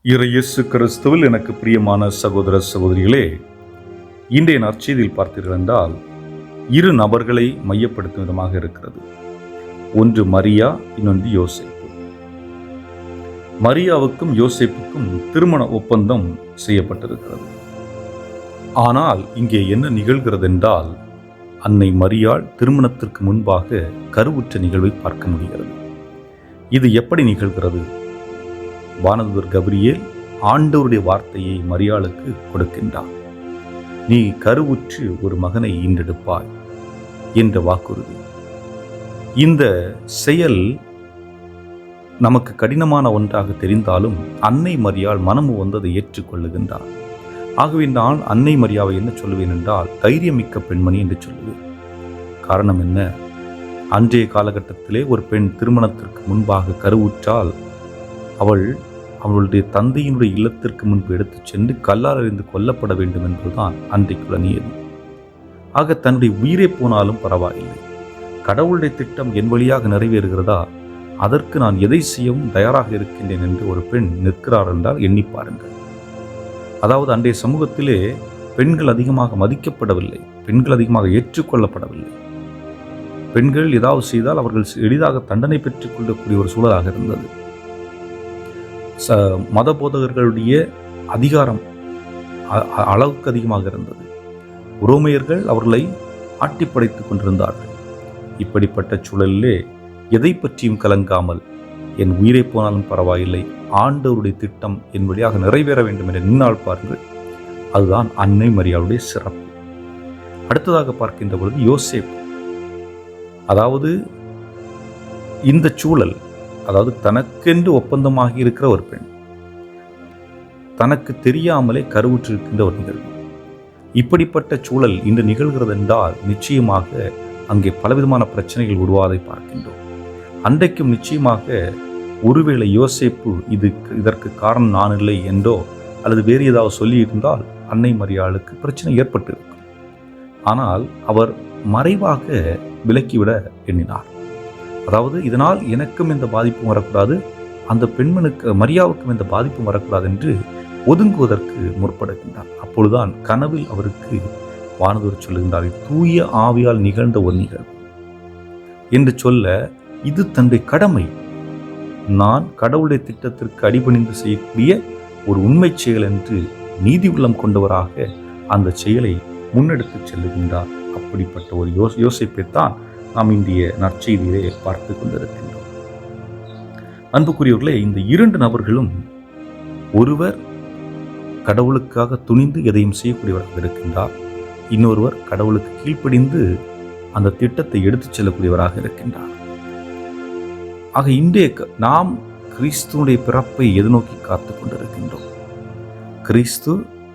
இயேசு கிறிஸ்துவில் எனக்கு பிரியமான சகோதர சகோதரிகளே, இன்றைய நற்செய்தியில் பார்த்தீர்கள் என்றால் இரு நபர்களை மையப்படுத்தும் விதமாக இருக்கிறது. ஒன்று மரியா, இன்னொன்று யோசேப்பு. மரியாவுக்கும் யோசேப்புக்கும் திருமண ஒப்பந்தம் செய்யப்பட்டிருக்கிறது. ஆனால் இங்கே என்ன நிகழ்கிறது என்றால், அன்னை மரியாள் திருமணத்திற்கு முன்பாக கருவுற்ற நிகழ்வை பார்க்க முடிகிறது. இது எப்படி நிகழ்கிறது? வானதூதர் கபிரியேல் ஆண்டவருடைய வார்த்தையை மரியாளுக்கு கொடுக்கின்றார். நீ கருவுற்று ஒரு மகனை ஈன்றெடுப்பாய் என்ற வாக்குறுதி. இந்த செயல் நமக்கு கடினமான ஒன்றாக தெரிந்தாலும் அன்னை மரியாள் மனமு வந்ததை ஏற்றுக்கொள்ளுகின்றார். ஆகவே நான் அன்னை மரியாவை என்ன சொல்லுவேன் என்றால், தைரியமிக்க பெண்மணி என்று சொல்லுவேன். காரணம் என்ன? அன்றைய காலகட்டத்திலே ஒரு பெண் திருமணத்திற்கு முன்பாக கருவுற்றால் அவளுடைய தந்தையினுடைய இல்லத்திற்கு முன்பு எடுத்துச் சென்று கல்லால் எறிந்து கொல்லப்பட வேண்டும் என்பதுதான் அன்றைக்குள்ள நியதி. ஆக தன்னுடைய உயிரே போனாலும் பரவாயில்லை, கடவுளுடைய திட்டம் என் வழியாக நிறைவேறுகிறதா, அதற்கு நான் எதை செய்யவும் தயாராக இருக்கின்றேன் என்று ஒரு பெண் நிற்கிறார் என்றால் எண்ணி பாருங்கள். அதாவது அன்றைய சமூகத்திலே பெண்கள் அதிகமாக மதிக்கப்படவில்லை, பெண்கள் அதிகமாக ஏற்றுக்கொள்ளப்படவில்லை. பெண்கள் ஏதாவது செய்தால் அவர்கள் எளிதாக தண்டனை பெற்றுக் கொள்ளக்கூடிய ஒரு சூழலாக இருந்தது. மத போதகர்களுடைய அதிகாரம் அளவுக்கு அதிகமாக இருந்தது. உரோமையர்கள் அவர்களை ஆட்டிப்படைத்துக் கொண்டிருந்தார்கள். இப்படிப்பட்ட சூழலிலே எதை பற்றியும் கலங்காமல், என் உயிரை போனாலும் பரவாயில்லை, ஆண்டவருடைய திட்டம் என் வழியாக நிறைவேற வேண்டும் என நின்னால் பாருங்கள். அதுதான் அன்னை மரியாளுடைய சிறப்பு. அடுத்ததாக பார்க்கின்ற பொழுது யோசேப்பு. அதாவது இந்த சூழல், அதாவது தனக்கென்று ஒப்பந்தமாகி இருக்கிற ஒரு பெண், தனக்கு தெரியாமலே கருவுற்றிருக்கின்ற ஒரு நிகழ்வு. இப்படிப்பட்ட சூழல் இன்று நிகழ்கிறது என்றால் நிச்சயமாக அங்கே பலவிதமான பிரச்சனைகள் உருவாதை பார்க்கின்றோம். அன்றைக்கும் நிச்சயமாக ஒருவேளை யோசேப்பு இதற்கு காரணம் நான் இல்லை என்றோ அல்லது வேறு ஏதாவது சொல்லியிருந்தால் அன்னை மரியாளுக்கு பிரச்சனை ஏற்பட்டிருக்கும். ஆனால் அவர் மறைவாக விலக்கிவிட எண்ணினார். அதாவது இதனால் எனக்கும் எந்த பாதிப்பும் வரக்கூடாது, அந்த பெண்மனுக்கு மரியாவுக்கும் எந்த பாதிப்பும் வரக்கூடாது என்று ஒதுங்குவதற்கு முற்படுகின்றார். அப்பொழுதுதான் கனவில் அவருக்கு வானதூதர் சொல்லுகின்றார், தூய ஆவியால் நிகழ்ந்த ஒரு நிகழ்வு என்று சொல்ல, இது தன்னுடைய கடமை, நான் கடவுளுடைய திட்டத்திற்கு அடிபணிந்து செய்யக்கூடிய ஒரு உண்மை செயல் என்று நீதி உள்ளம் கொண்டவராக அந்த செயலை முன்னெடுத்து செல்லுகின்றார். அப்படிப்பட்ட ஒரு யோசிப்பைத்தான் நாம் இந்திய நற்செய்தியிலே பார்த்து கொண்டிருக்கின்றோம். அன்புக்குரியவர்களே, இந்த இரண்டு நபர்களும் ஒருவர் கடவுளுக்காக துணிந்து எதையும் செய்யக்கூடியவராக இருக்கின்றார், இன்னொருவர் கடவுளுக்கு கீழ்ப்படிந்து அந்த திட்டத்தை எடுத்துச் செல்லக்கூடியவராக இருக்கின்றார். ஆக இன்றைய நாம் கிறிஸ்துவனுடைய பிறப்பை எதிர்நோக்கி காத்து கொண்டிருக்கின்றோம். கிறிஸ்து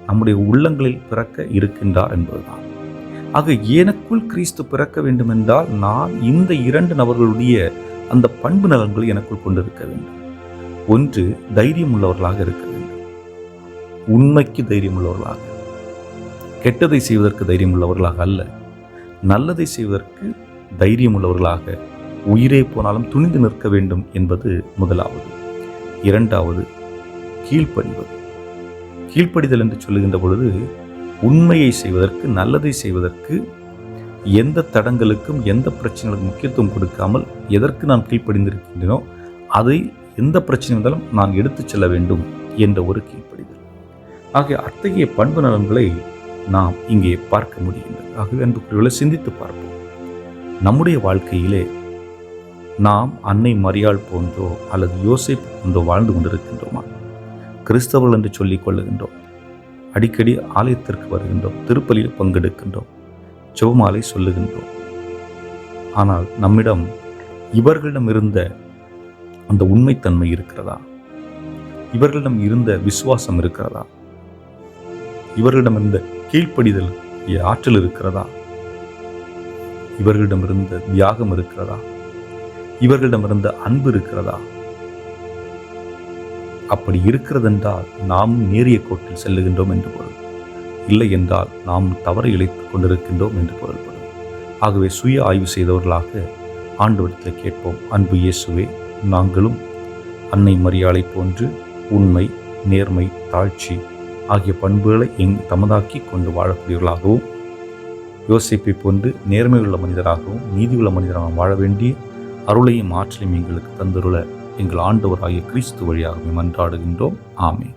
நம்முடைய உள்ளங்களில் பிறக்க இருக்கின்றார் என்பதுதான். ஆக எனக்குள் கிறிஸ்து பிறக்க வேண்டும் என்றால் நான் இந்த இரண்டு நபர்களுடைய அந்த பண்பு நலன்களை எனக்குள் கொண்டிருக்க வேண்டும். ஒன்று, தைரியம் உள்ளவர்களாக இருக்க வேண்டும், உண்மைக்கு தைரியம் உள்ளவர்களாக, கெட்டதை செய்வதற்கு தைரியம் உள்ளவர்களாக அல்ல, நல்லதை செய்வதற்கு தைரியம் உள்ளவர்களாக, உயிரே போனாலும் துணிந்து நிற்க வேண்டும் என்பது முதலாவது. இரண்டாவது, கீழ்ப்படிவது. கீழ்ப்படிதல் என்று சொல்லுகின்ற பொழுது உண்மையை செய்வதற்கு, நல்லதை செய்வதற்கு, எந்த தடங்களுக்கும் எந்த பிரச்சனைகளுக்கும் முக்கியத்துவம் கொடுக்காமல் எதற்கு நான் கீழ்ப்படிந்திருக்கின்றனோ அதை எந்த பிரச்சனை வந்தாலும் நான் எடுத்துச் செல்ல வேண்டும் என்ற ஒரு கீழ்ப்படிதல். ஆகிய அத்தகைய பண்பு நலன்களை நாம் இங்கே பார்க்க முடிகின்றது. ஆகவே அன்புக்குரியவர்களை சிந்தித்து பார்ப்போம். நம்முடைய வாழ்க்கையிலே நாம் அன்னை மரியாள் போன்றோ அல்லது யோசேப்பு போன்றோ வாழ்ந்து கொண்டிருக்கின்றோமா? கிறிஸ்தவர்கள் என்று சொல்லிக் கொள்ளுகின்றோம், அடிக்கடி ஆலயத்திற்கு வருகின்றோம், திருப்பலியில் பங்கெடுக்கின்றோம், ஜெபமாலை சொல்லுகின்றோம். ஆனால் நம்மிடம் இவர்களிடம் இருந்த அந்த உண்மைத்தன்மை இருக்கிறதா? இவர்களிடம் இருந்த விசுவாசம் இருக்கிறதா? இவர்களிடம் இருந்த கீழ்ப்படிதல் ஆற்றல் இருக்கிறதா? இவர்களிடம் இருந்த தியாகம் இருக்கிறதா? இவர்களிடம் இருந்த அன்பு இருக்கிறதா? அப்படி இருக்கிறதென்றால் நாம் நேரிய கோட்டில் செல்லுகின்றோம் என்று பொருள். இல்லை என்றால் நாம் தவறை இழைத்துக் கொண்டிருக்கின்றோம் என்று பொருள்படும். ஆகவே சுய ஆய்வு செய்தவர்களாக ஆண்டவரிடத்தில் கேட்போம். அன்பு இயேசுவே, நாங்களும் அன்னை மரியாளை போன்று உண்மை, நேர்மை, தாழ்ச்சி ஆகிய பண்புகளை தமதாக்கி கொண்டு வாழக்கூடியவர்களாகவும், யோசேப்பை போன்று நேர்மையுள்ள மனிதராகவும் நீதியுள்ள மனிதராகவும் வாழ வேண்டிய அருளையும் ஆற்றலையும் எங்களுக்கு தந்தருள எங்கள் ஆண்டவராகிய கிறிஸ்து வழியாகவே மன்றாடுகின்றோம். ஆமென்.